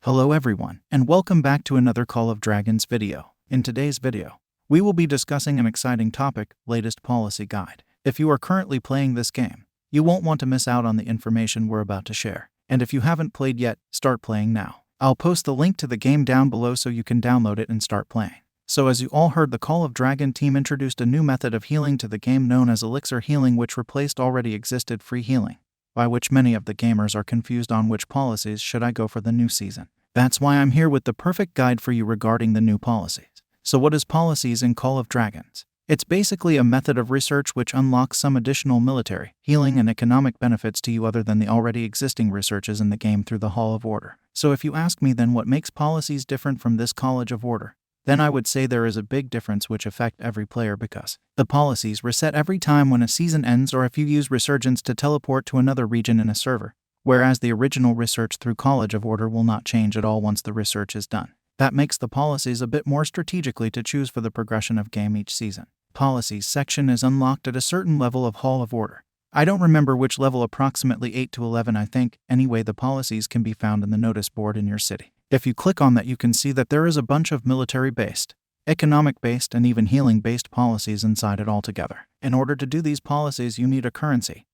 Hello everyone, and welcome back to another Call of Dragons video. In today's video, we will be discussing an exciting topic, latest policy guide. If you are currently playing this game, you won't want to miss out on the information we're about to share. And if you haven't played yet, start playing now. I'll post the link to the game down below so you can download it and start playing. So as you all heard, the Call of Dragon team introduced a new method of healing to the game known as Elixir Healing, which replaced already existed free healing, by which many of the gamers are confused on which policies should I go for the new season. That's why I'm here with the perfect guide for you regarding the new policies. So what is policies in Call of Dragons? It's basically a method of research which unlocks some additional military, healing, and economic benefits to you other than the already existing researches in the game through the Hall of Order. So if you ask me then what makes policies different from this College of Order, then I would say there is a big difference which affect every player because the policies reset every time when a season ends or if you use Resurgence to teleport to another region in a server, whereas the original research through College of Order will not change at all once the research is done. That makes the policies a bit more strategically to choose for the progression of game each season. Policies section is unlocked at a certain level of Hall of Order. I don't remember which level, approximately 8 to 11 I think. Anyway, the policies can be found in the notice board in your city. If you click on that, you can see that there is a bunch of military-based, economic-based, and even healing-based policies inside it altogether. In order to do these policies, you need a currency,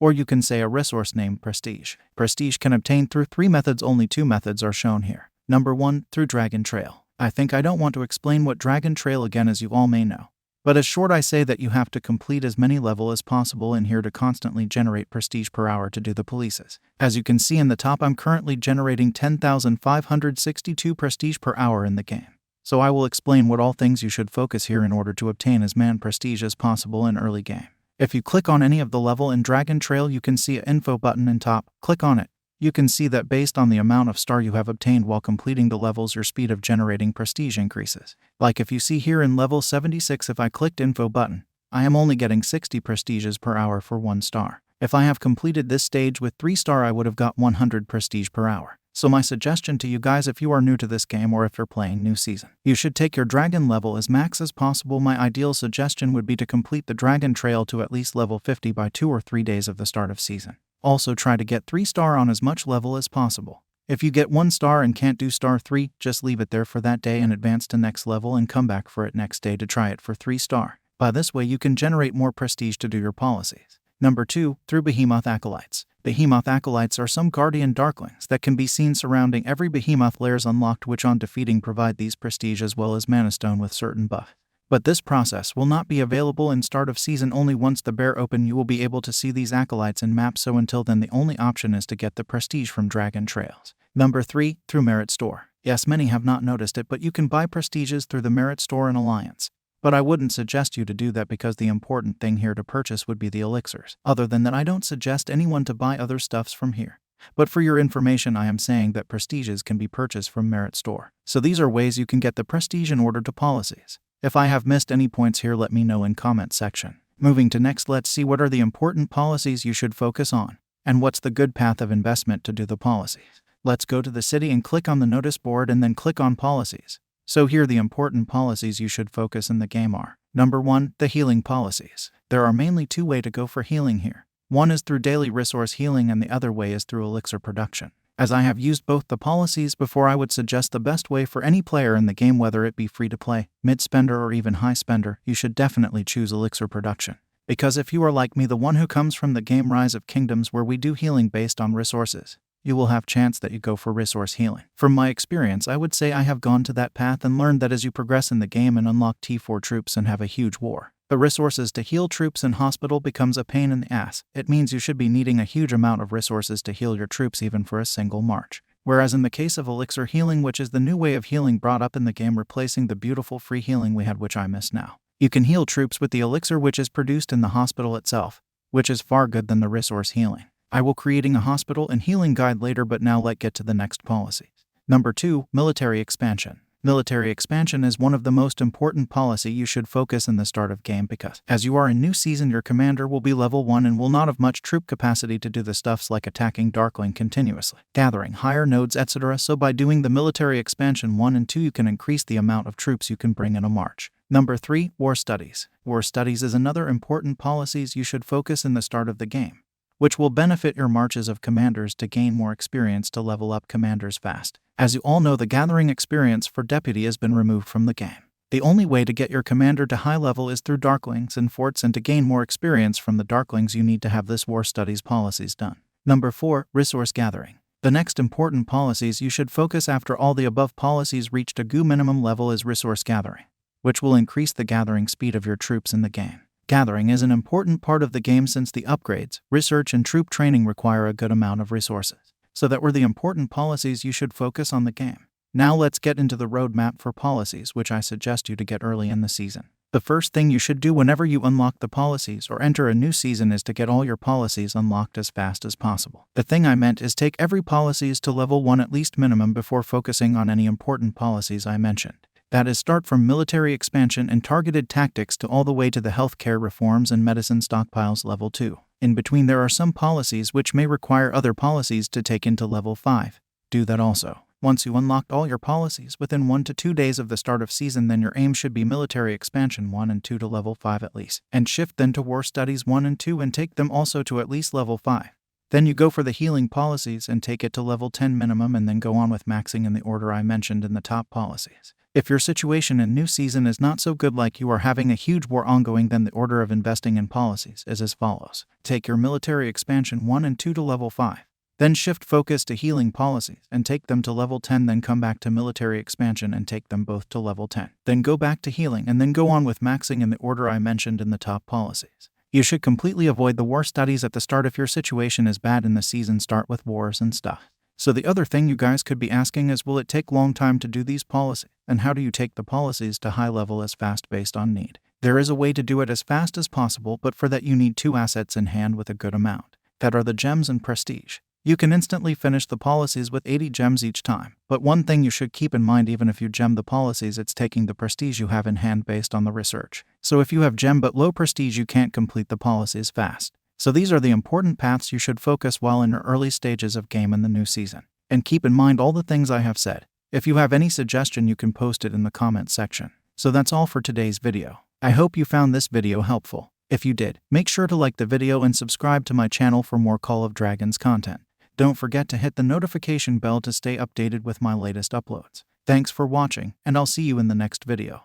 or you can say a resource named Prestige. Prestige can obtain through 3 methods, only 2 methods are shown here. Number 1, through Dragon Trail. I think I don't want to explain what Dragon Trail again, as you all may know. But as short I say that you have to complete as many levels as possible in here to constantly generate prestige per hour to do the polices. As you can see in the top, I'm currently generating 10,562 prestige per hour in the game. So I will explain what all things you should focus here in order to obtain as much prestige as possible in early game. If you click on any of the level in Dragon Trail, you can see an info button in top. Click on it. You can see that based on the amount of star you have obtained while completing the levels, your speed of generating prestige increases. Like if you see here in level 76, if I clicked info button, I am only getting 60 prestiges per hour for 1 star. If I have completed this stage with 3 star, I would have got 100 prestige per hour. So my suggestion to you guys, if you are new to this game or if you're playing new season, you should take your dragon level as max as possible. My ideal suggestion would be to complete the Dragon Trail to at least level 50 by 2 or 3 days of the start of season. Also try to get 3 star on as much level as possible. If you get 1 star and can't do star 3, just leave it there for that day and advance to next level and come back for it next day to try it for 3 star. By this way you can generate more prestige to do your policies. Number 2, through Behemoth Acolytes. Behemoth Acolytes are some guardian darklings that can be seen surrounding every behemoth layers unlocked, which on defeating provide these prestige as well as mana stone with certain buff. But this process will not be available in start of season. Only once the bear open you will be able to see these acolytes in maps, so until then the only option is to get the prestige from Dragon Trails. Number 3, through Merit Store. Yes, many have not noticed it, but you can buy prestiges through the Merit Store in Alliance. But I wouldn't suggest you to do that because the important thing here to purchase would be the elixirs. Other than that, I don't suggest anyone to buy other stuffs from here. But for your information, I am saying that prestiges can be purchased from Merit Store. So these are ways you can get the prestige in order to policies. If I have missed any points here, let me know in comment section. Moving to next, let's see what are the important policies you should focus on, and what's the good path of investment to do the policies. Let's go to the city and click on the notice board and then click on policies. So here the important policies you should focus in the game are. Number 1, the healing policies. There are mainly 2 ways to go for healing here. One is through daily resource healing and the other way is through elixir production. As I have used both the policies before, I would suggest the best way for any player in the game, whether it be free to play, mid spender, or even high spender, you should definitely choose elixir production. Because if you are like me, the one who comes from the game Rise of Kingdoms where we do healing based on resources, you will have chance that you go for resource healing. From my experience, I would say I have gone to that path and learned that as you progress in the game and unlock T4 troops and have a huge war, the resources to heal troops in hospital becomes a pain in the ass. It means you should be needing a huge amount of resources to heal your troops even for a single march. Whereas in the case of Elixir Healing, which is the new way of healing brought up in the game, replacing the beautiful free healing we had, which I miss now, you can heal troops with the elixir which is produced in the hospital itself, which is far good than the resource healing. I will creating a hospital and healing guide later, but now let's get to the next policies. Number 2, military expansion. Military expansion is one of the most important policy you should focus in the start of game, because as you are in new season, your commander will be level 1 and will not have much troop capacity to do the stuffs like attacking Darkling continuously, gathering higher nodes, etc. So by doing the military expansion 1 and 2, you can increase the amount of troops you can bring in a march. Number 3. War Studies. War Studies is another important policies you should focus in the start of the game, which will benefit your marches of commanders to gain more experience to level up commanders fast. As you all know, the gathering experience for Deputy has been removed from the game. The only way to get your commander to high level is through Darklings and Forts, and to gain more experience from the Darklings you need to have this War Studies policies done. Number 4. Resource Gathering. The next important policies you should focus after all the above policies reached a GU minimum level is Resource Gathering, which will increase the gathering speed of your troops in the game. Gathering is an important part of the game since the upgrades, research, and troop training require a good amount of resources. So that were the important policies you should focus on the game. Now let's get into the roadmap for policies, which I suggest you to get early in the season. The first thing you should do whenever you unlock the policies or enter a new season is to get all your policies unlocked as fast as possible. The thing I meant is take every policies to level 1 at least minimum before focusing on any important policies I mentioned. That is, start from military expansion and targeted tactics to all the way to the healthcare reforms and medicine stockpiles level 2. In between there are some policies which may require other policies to take into level 5. Do that also. Once you unlocked all your policies within 1 to 2 days of the start of season, then your aim should be military expansion 1 and 2 to level 5 at least, and shift then to war studies 1 and 2 and take them also to at least level 5. Then you go for the healing policies and take it to level 10 minimum, and then go on with maxing in the order I mentioned in the top policies. If your situation in new season is not so good, like you are having a huge war ongoing, then the order of investing in policies is as follows. Take your military expansion 1 and 2 to level 5. Then shift focus to healing policies and take them to level 10, then come back to military expansion and take them both to level 10. Then go back to healing and then go on with maxing in the order I mentioned in the top policies. You should completely avoid the war studies at the start if your situation is bad in the season. Start with wars and stuff. So the other thing you guys could be asking is, will it take long time to do these policies? And how do you take the policies to high level as fast based on need? There is a way to do it as fast as possible, but for that you need 2 assets in hand with a good amount. That are the gems and prestige. You can instantly finish the policies with 80 gems each time, but one thing you should keep in mind, even if you gem the policies, it's taking the prestige you have in hand based on the research. So if you have gem but low prestige, you can't complete the policies fast. So these are the important paths you should focus while in your early stages of game in the new season. And keep in mind all the things I have said. If you have any suggestion, you can post it in the comment section. So that's all for today's video. I hope you found this video helpful. If you did, make sure to like the video and subscribe to my channel for more Call of Dragons content. Don't forget to hit the notification bell to stay updated with my latest uploads. Thanks for watching, and I'll see you in the next video.